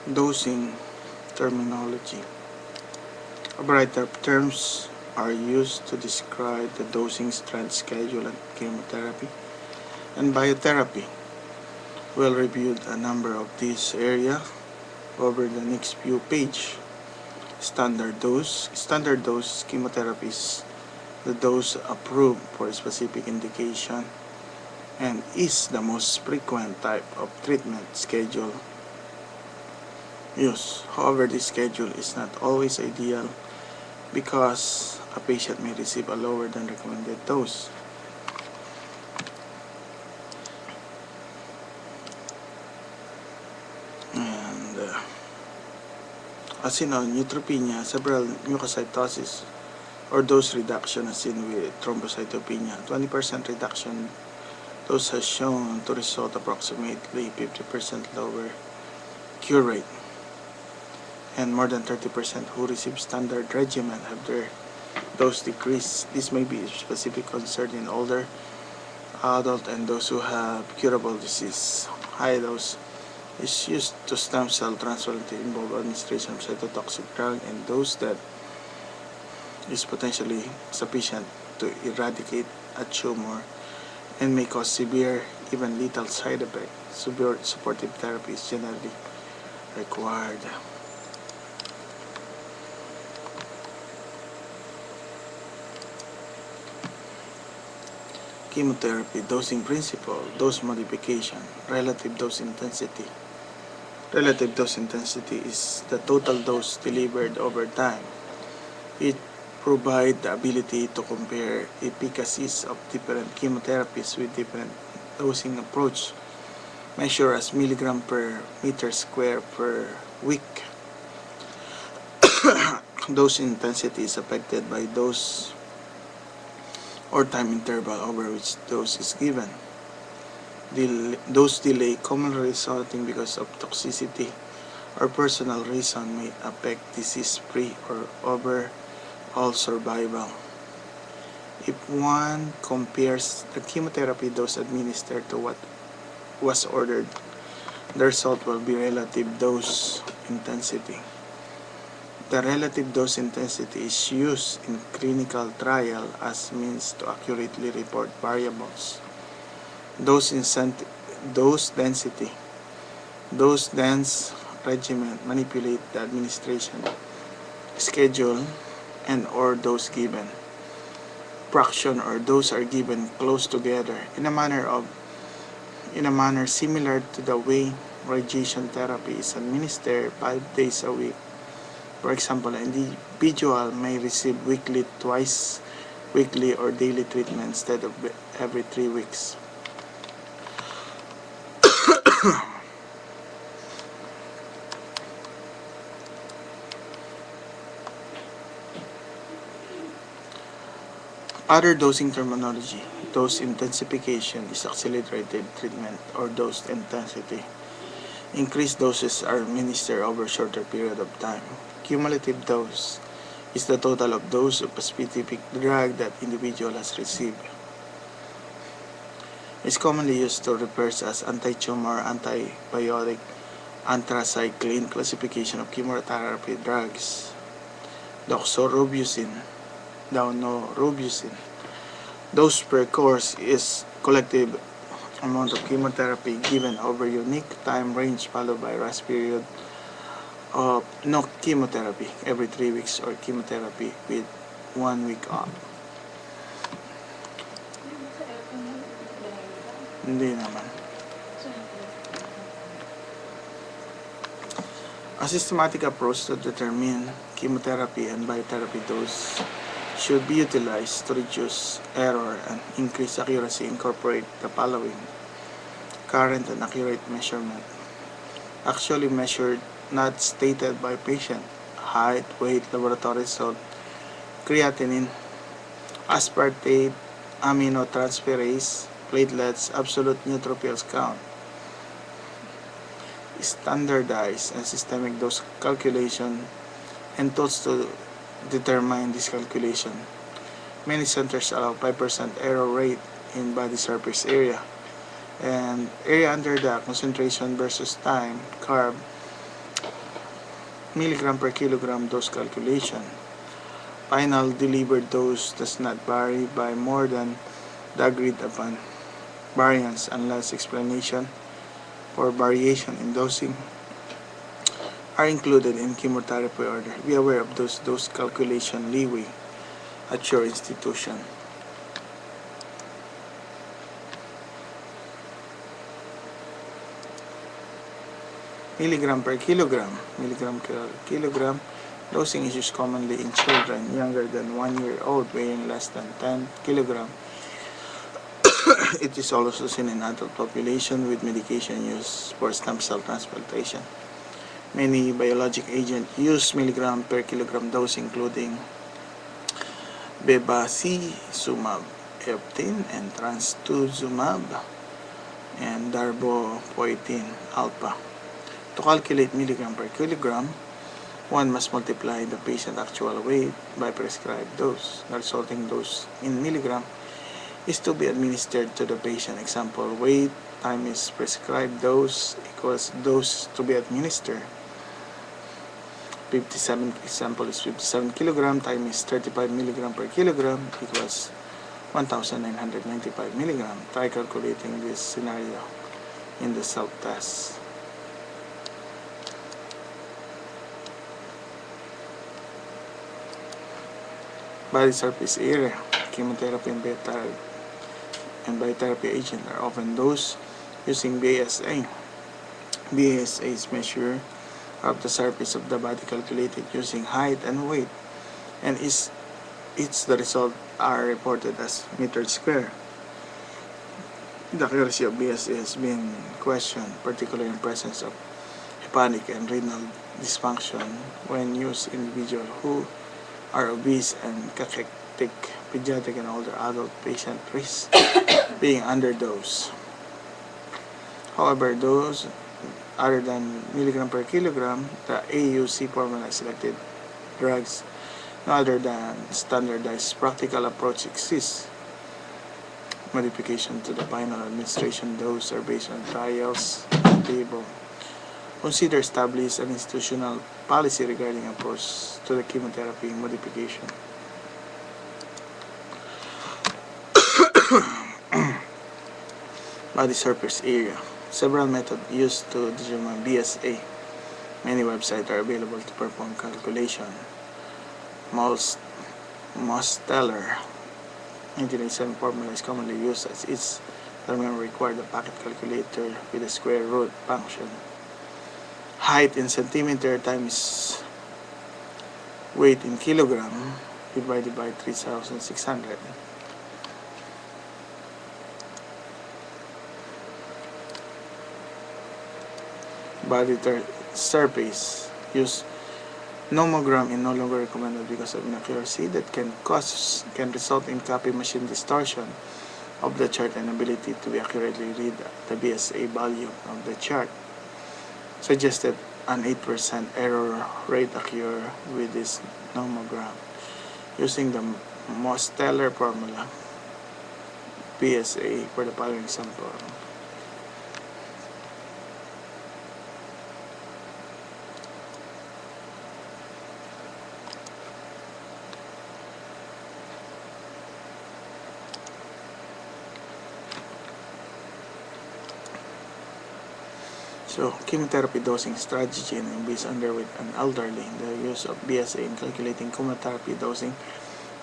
Dosing terminology. A variety of terms are used to describe the dosing strength schedule and chemotherapy and biotherapy. We'll review a number of these areas over the next few pages. Standard dose. Standard dose chemotherapy is the dose approved for a specific indication and is the most frequent type of treatment schedule used. However, this schedule is not always ideal because a patient may receive a lower than recommended dose. And as seen on neutropenia, several mucocytosis or dose reduction as seen with thrombocytopenia. 20% reduction dose has shown to result approximately 50% lower cure rate. And more than 30% who receive standard regimen have their dose decreased. This may be a specific concern in older adult and those who have curable disease. High dose is used to stem cell transplant to involve administration of cytotoxic drug and dose that is potentially sufficient to eradicate a tumor and may cause severe, even lethal side effects. Severe supportive therapy is generally required. Chemotherapy dosing principle, dose modification, relative dose intensity. Relative dose intensity is the total dose delivered over time. It provides the ability to compare efficacies of different chemotherapies with different dosing approach, measured as milligram per meter square per week. Dose intensity is affected by dose or time interval over which dose is given. Dose delay commonly resulting because of toxicity or personal reason may affect disease-free or overall survival. If one compares the chemotherapy dose administered to what was ordered, the result will be relative dose intensity. The relative dose intensity is used in clinical trial as means to accurately report variables. Dose density. Dose dense regimen manipulate the administration schedule and or dose given. Fraction or dose are given close together in a manner similar to the way radiation therapy is administered 5 days a week. For example, an individual may receive weekly, twice weekly, or daily treatment instead of every 3 weeks. Other dosing terminology. Dose intensification is accelerated treatment or dose intensity. Increased doses are administered over a shorter period of time. Cumulative dose is the total of dose of a specific drug that individual has received. It's commonly used to refer as anti-tumor, antibiotic, anthracycline classification of chemotherapy drugs. Doxorubicin, daunorubicin. Dose per course is collective amount of chemotherapy given over unique time range followed by rest period of no chemotherapy every 3 weeks or chemotherapy with 1 week off. Hindi naman. A systematic approach to determine chemotherapy and biotherapy dose should be utilized to reduce error and increase accuracy. Incorporate the following: current and accurate measurement, actually measured, not stated by patient: height, weight, laboratory result, creatinine, aspartate aminotransferase, platelets, absolute neutrophils count. Standardized and systemic dose calculation and tools to determine this calculation. Many centers allow 5% error rate in body surface area, and area under the concentration versus time curve milligram per kilogram dose calculation. Final delivered dose does not vary by more than the agreed upon variance unless explanation for variation in dosing are included in chemotherapy order. Be aware of those dose calculation leeway at your institution. Milligram per kilogram. Milligram per kilogram. Dosing is used commonly in children younger than 1 year old weighing less than 10 kilogram. It is also seen in adult population with medication used for stem cell transplantation. Many biologic agents use milligram per kilogram dose including bevacizumab, Eptin, and trastuzumab, and darbepoetin alpha. To calculate milligram per kilogram, one must multiply the patient's actual weight by prescribed dose. The resulting dose in milligram is to be administered to the patient. Example, weight times prescribed dose equals dose to be administered. 57 example is 57 kilogram times 35 milligram per kilogram equals 1995 milligram. Try calculating this scenario in the self-test. Body surface area. Chemotherapy and biotherapy agent are often dosed using BSA. BSA is measure of the surface of the body calculated using height and weight, and the result are reported as meter square. The accuracy of BSA has been questioned, particularly in presence of hepatic and renal dysfunction when used in individuals who are obese and cachectic. Pediatric and older adult patient risk being underdosed. However, those other than milligram per kilogram, the AUC formula selected drugs no other than standardized practical approach exists. Modification to the final administration dose are based on trials table. Consider establish an institutional policy regarding approach to the chemotherapy modification. Body surface area. Several methods used to determine BSA. Many websites are available to perform calculation. Mosteller 1987 formula is commonly used as its term required a pocket calculator with a square root function. Height in centimeter times weight in kilogram divided by 3,600. Body surface. Use nomogram is no longer recommended because of inaccuracy that can result in copy machine distortion of the chart and ability to accurately read the BSA value of the chart. Suggested an 8% error rate occur with this nomogram. Using the Mosteller formula, BSA for the following example. So, chemotherapy dosing strategy in obese, underweight, and elderly. The use of BSA in calculating chemotherapy dosing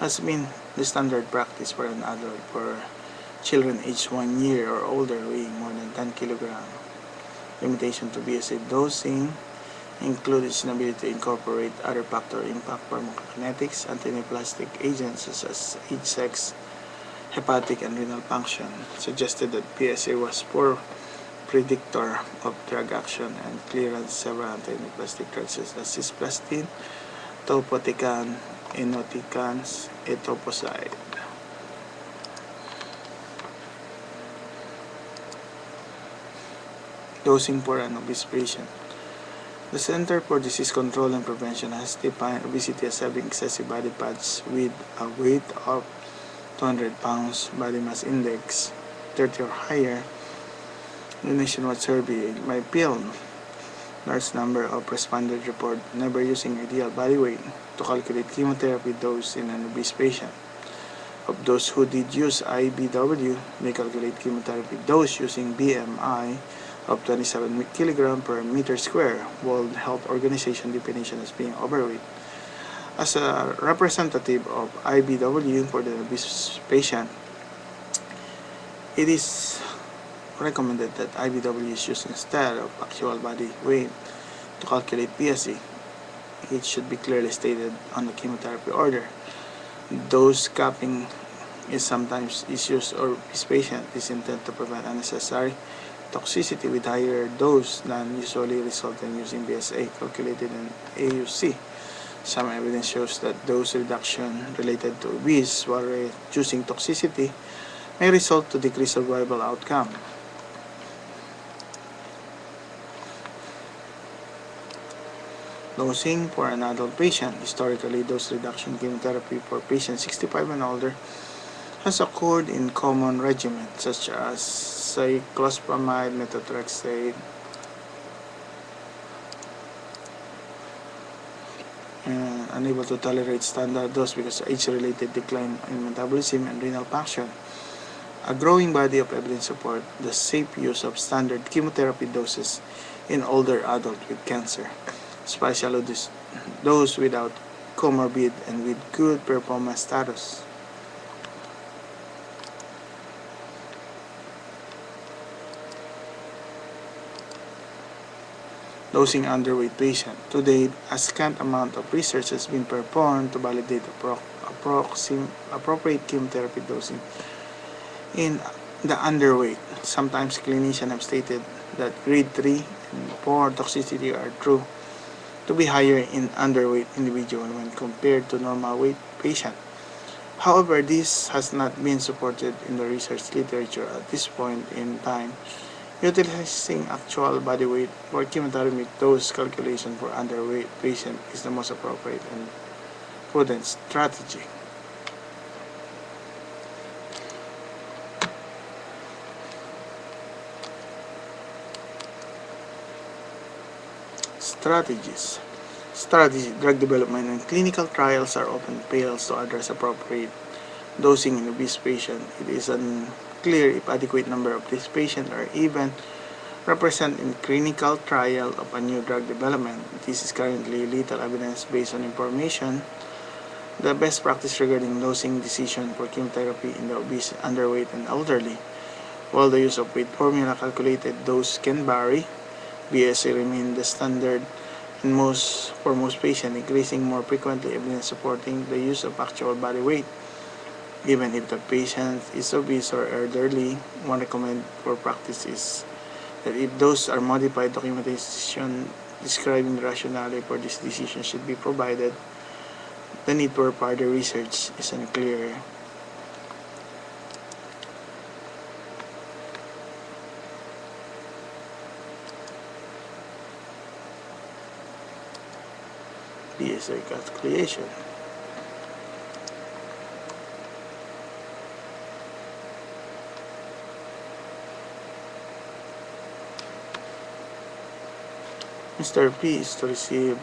has been the standard practice for an adult for children aged 1 year or older weighing more than 10 kg. Limitation to BSA dosing include its inability to incorporate other factors impact pharmacokinetics, antineoplastic agents such as age, sex, hepatic, and renal function. Suggested that BSA was poor predictor of drug action and clearance several antineoplastic drugs such as cisplatin, topotecan, inoticans, etoposide. Dosing for an obese patient. The Center for Disease Control and Prevention has defined obesity as having excessive body fats with a weight of 200 pounds, body mass index 30 or higher. The nationwide survey by Peel large number of respondents report never using ideal body weight to calculate chemotherapy dose in an obese patient. Of those who did use IBW, they calculate chemotherapy dose using BMI of 27 kg per meter square, World Health Organization definition as being overweight. As a representative of IBW for the obese patient, it is recommended that IBW is used instead of actual body weight to calculate PSA. It should be clearly stated on the chemotherapy order. Dose capping is sometimes used or this patient is intended to prevent unnecessary toxicity with higher dose than usually result in using BSA calculated in AUC. Some evidence shows that dose reduction related to obese while reducing toxicity may result to decreased survival outcome. Dosing for an adult patient. Historically, dose reduction chemotherapy for patients 65 and older has occurred in common regimens such as cyclophosphamide, methotrexate, and unable to tolerate standard dose because of age-related decline in metabolism and renal function. A growing body of evidence support the safe use of standard chemotherapy doses in older adults with cancer, especially those without comorbid and with good performance status. Dosing underweight patient. To date, a scant amount of research has been performed to validate appropriate chemotherapy dosing in the underweight. Sometimes clinicians have stated that grade 3 and 4 toxicity are true to be higher in underweight individual when compared to normal weight patient. However, this has not been supported in the research literature at this point in time. Utilizing actual body weight for chemotherapy dose calculation for underweight patient is the most appropriate and prudent strategy. Strategy. Drug development and clinical trials are often fails to address appropriate dosing in obese patient. It is unclear if adequate number of these patients are even represented in clinical trial of a new drug development. This is currently little evidence based on information. The best practice regarding dosing decision for chemotherapy in the obese, underweight, and elderly. While the use of weight formula calculated dose can vary, BSA remains the standard for most patients, increasing more frequently evidence supporting the use of actual body weight. Even if the patient is obese or elderly, one recommended for practice is that if those are modified, documentation describing the rationale for this decision should be provided. The need for further research is unclear. BSA calculation. Mr. P is to receive